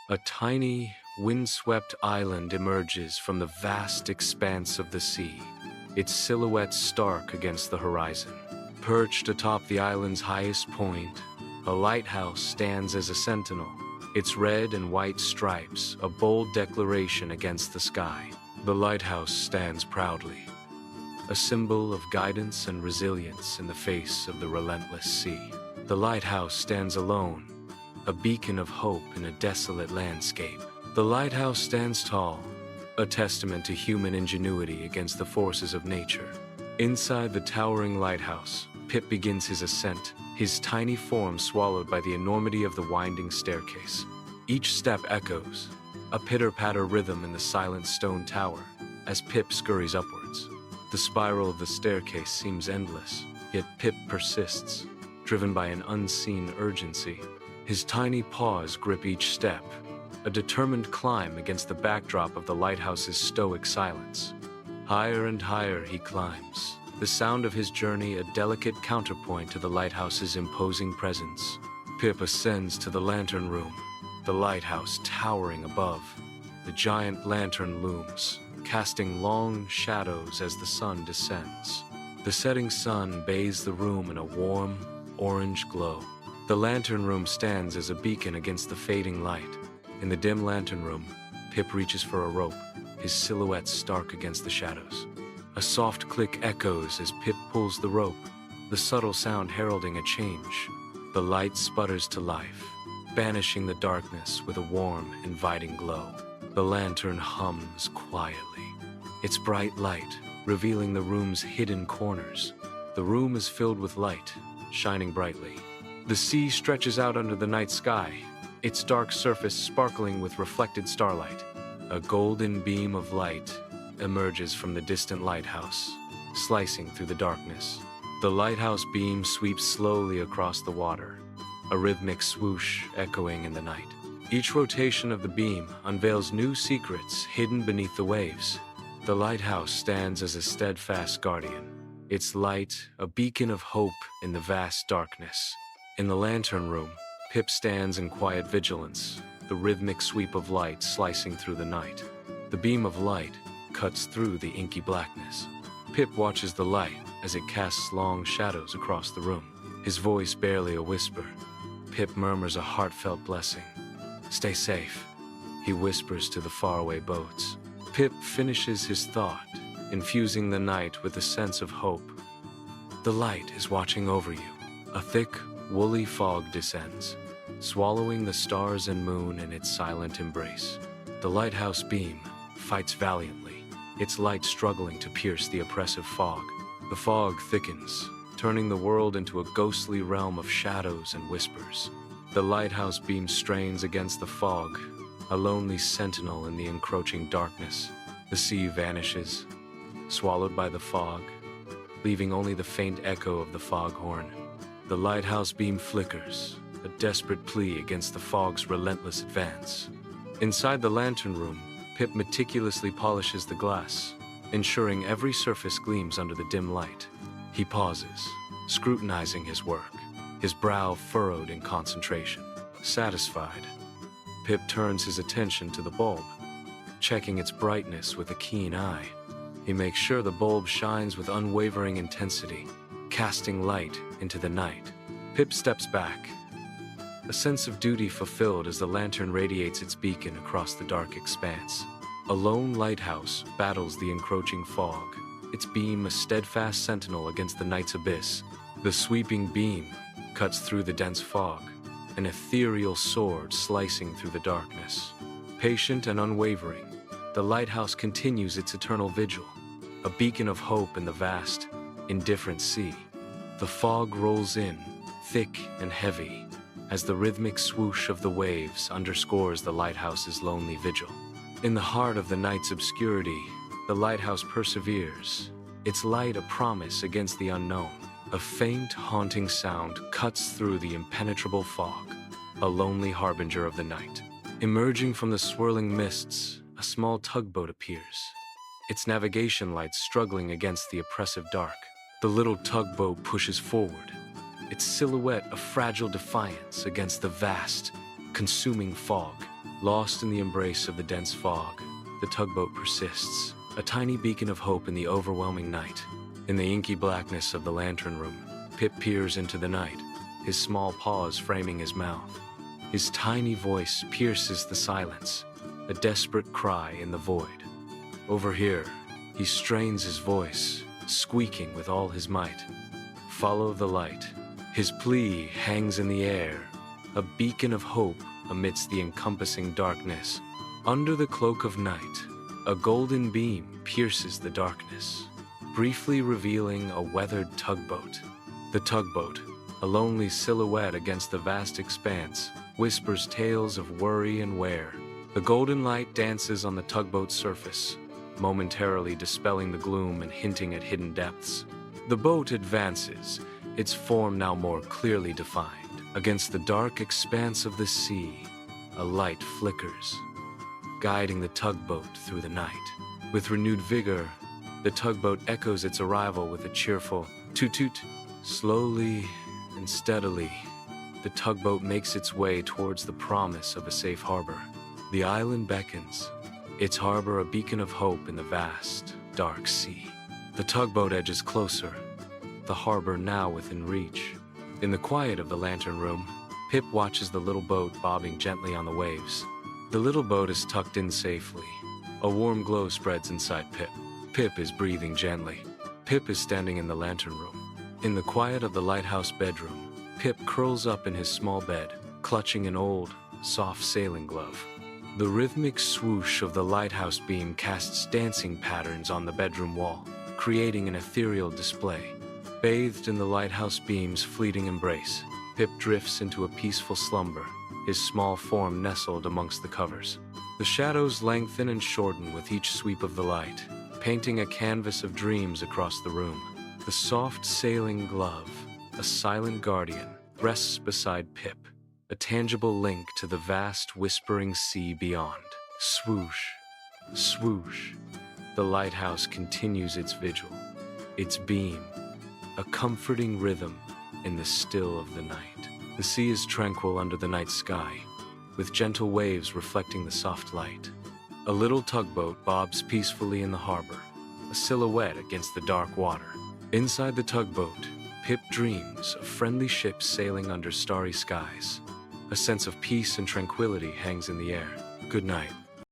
A tiny, windswept island emerges from the vast expanse of the sea, its silhouette stark against the horizon. Perched atop the island's highest point, a lighthouse stands as a sentinel, its red and white stripes a bold declaration against the sky. The lighthouse stands proudly, a symbol of guidance and resilience in the face of the relentless sea. The lighthouse stands alone, a beacon of hope in a desolate landscape. The lighthouse stands tall, a testament to human ingenuity against the forces of nature. Inside the towering lighthouse, Pip begins his ascent, his tiny form swallowed by the enormity of the winding staircase. Each step echoes, a pitter-patter rhythm in the silent stone tower, as Pip scurries upwards. The spiral of the staircase seems endless, yet Pip persists, driven by an unseen urgency. His tiny paws grip each step, a determined climb against the backdrop of the lighthouse's stoic silence. Higher and higher he climbs, the sound of his journey a delicate counterpoint to the lighthouse's imposing presence. Pip ascends to the lantern room, the lighthouse towering above. The giant lantern looms, casting long shadows as the sun descends. The setting sun bathes the room in a warm, orange glow. The lantern room stands as a beacon against the fading light. In the dim lantern room, Pip reaches for a rope, his silhouette stark against the shadows. A soft click echoes as Pip pulls the rope, the subtle sound heralding a change. The light sputters to life, banishing the darkness with a warm, inviting glow. The lantern hums quietly, its bright light revealing the room's hidden corners. The room is filled with light, shining brightly. The sea stretches out under the night sky, its dark surface sparkling with reflected starlight. A golden beam of light emerges from the distant lighthouse, slicing through the darkness. The lighthouse beam sweeps slowly across the water, a rhythmic swoosh echoing in the night. Each rotation of the beam unveils new secrets hidden beneath the waves. The lighthouse stands as a steadfast guardian, its light a beacon of hope in the vast darkness. In the lantern room, Pip stands in quiet vigilance, the rhythmic sweep of light slicing through the night. The beam of light cuts through the inky blackness. Pip watches the light as it casts long shadows across the room, his voice barely a whisper. Pip murmurs a heartfelt blessing. "Stay safe," he whispers to the faraway boats. Pip finishes his thought, infusing the night with a sense of hope. The light is watching over you. A thick, woolly fog descends, swallowing the stars and moon in its silent embrace. The lighthouse beam fights valiantly, its light struggling to pierce the oppressive fog. The fog thickens, turning the world into a ghostly realm of shadows and whispers. The lighthouse beam strains against the fog, a lonely sentinel in the encroaching darkness. The sea vanishes, swallowed by the fog, leaving only the faint echo of the foghorn. The lighthouse beam flickers, a desperate plea against the fog's relentless advance. Inside the lantern room, Pip meticulously polishes the glass, ensuring every surface gleams under the dim light. He pauses, scrutinizing his work, his brow furrowed in concentration. Satisfied, Pip turns his attention to the bulb, checking its brightness with a keen eye. He makes sure the bulb shines with unwavering intensity, casting light into the night. Pip steps back, a sense of duty fulfilled as the lantern radiates its beacon across the dark expanse. A lone lighthouse battles the encroaching fog, its beam a steadfast sentinel against the night's abyss. The sweeping beam cuts through the dense fog, an ethereal sword slicing through the darkness. Patient and unwavering, the lighthouse continues its eternal vigil, a beacon of hope in the vast, indifferent sea. The fog rolls in, thick and heavy, as the rhythmic swoosh of the waves underscores the lighthouse's lonely vigil. In the heart of the night's obscurity, the lighthouse perseveres, its light a promise against the unknown. A faint, haunting sound cuts through the impenetrable fog, a lonely harbinger of the night. Emerging from the swirling mists, a small tugboat appears, its navigation lights struggling against the oppressive dark. The little tugboat pushes forward, its silhouette a fragile defiance against the vast, consuming fog. Lost in the embrace of the dense fog, the tugboat persists, a tiny beacon of hope in the overwhelming night. In the inky blackness of the lantern room, Pip peers into the night, his small paws framing his mouth. His tiny voice pierces the silence, a desperate cry in the void. Over here, he strains his voice, squeaking with all his might. Follow the light. His plea hangs in the air, a beacon of hope amidst the encompassing darkness. Under the cloak of night, a golden beam pierces the darkness, briefly revealing a weathered tugboat. The tugboat, a lonely silhouette against the vast expanse, whispers tales of worry and wear. The golden light dances on the tugboat's surface, momentarily dispelling the gloom and hinting at hidden depths. The boat advances, its form now more clearly defined. Against the dark expanse of the sea, a light flickers, guiding the tugboat through the night. With renewed vigor, the tugboat echoes its arrival with a cheerful toot-toot. Slowly and steadily, the tugboat makes its way towards the promise of a safe harbor. The island beckons, its harbor a beacon of hope in the vast, dark sea. The tugboat edges closer, the harbor now within reach. In the quiet of the lantern room, Pip watches the little boat bobbing gently on the waves. The little boat is tucked in safely. A warm glow spreads inside Pip. Pip is breathing gently. Pip is standing in the lantern room. In the quiet of the lighthouse bedroom, Pip curls up in his small bed, clutching an old, soft sailing glove. The rhythmic swoosh of the lighthouse beam casts dancing patterns on the bedroom wall, creating an ethereal display. Bathed in the lighthouse beam's fleeting embrace, Pip drifts into a peaceful slumber, his small form nestled amongst the covers. The shadows lengthen and shorten with each sweep of the light, painting a canvas of dreams across the room. The soft sailing glove, a silent guardian, rests beside Pip, a tangible link to the vast whispering sea beyond. Swoosh, swoosh. The lighthouse continues its vigil, its beam, a comforting rhythm in the still of the night. The sea is tranquil under the night sky, with gentle waves reflecting the soft light. A little tugboat bobs peacefully in the harbor, a silhouette against the dark water. Inside the tugboat, Pip dreams of friendly ships sailing under starry skies. A sense of peace and tranquility hangs in the air. Good night.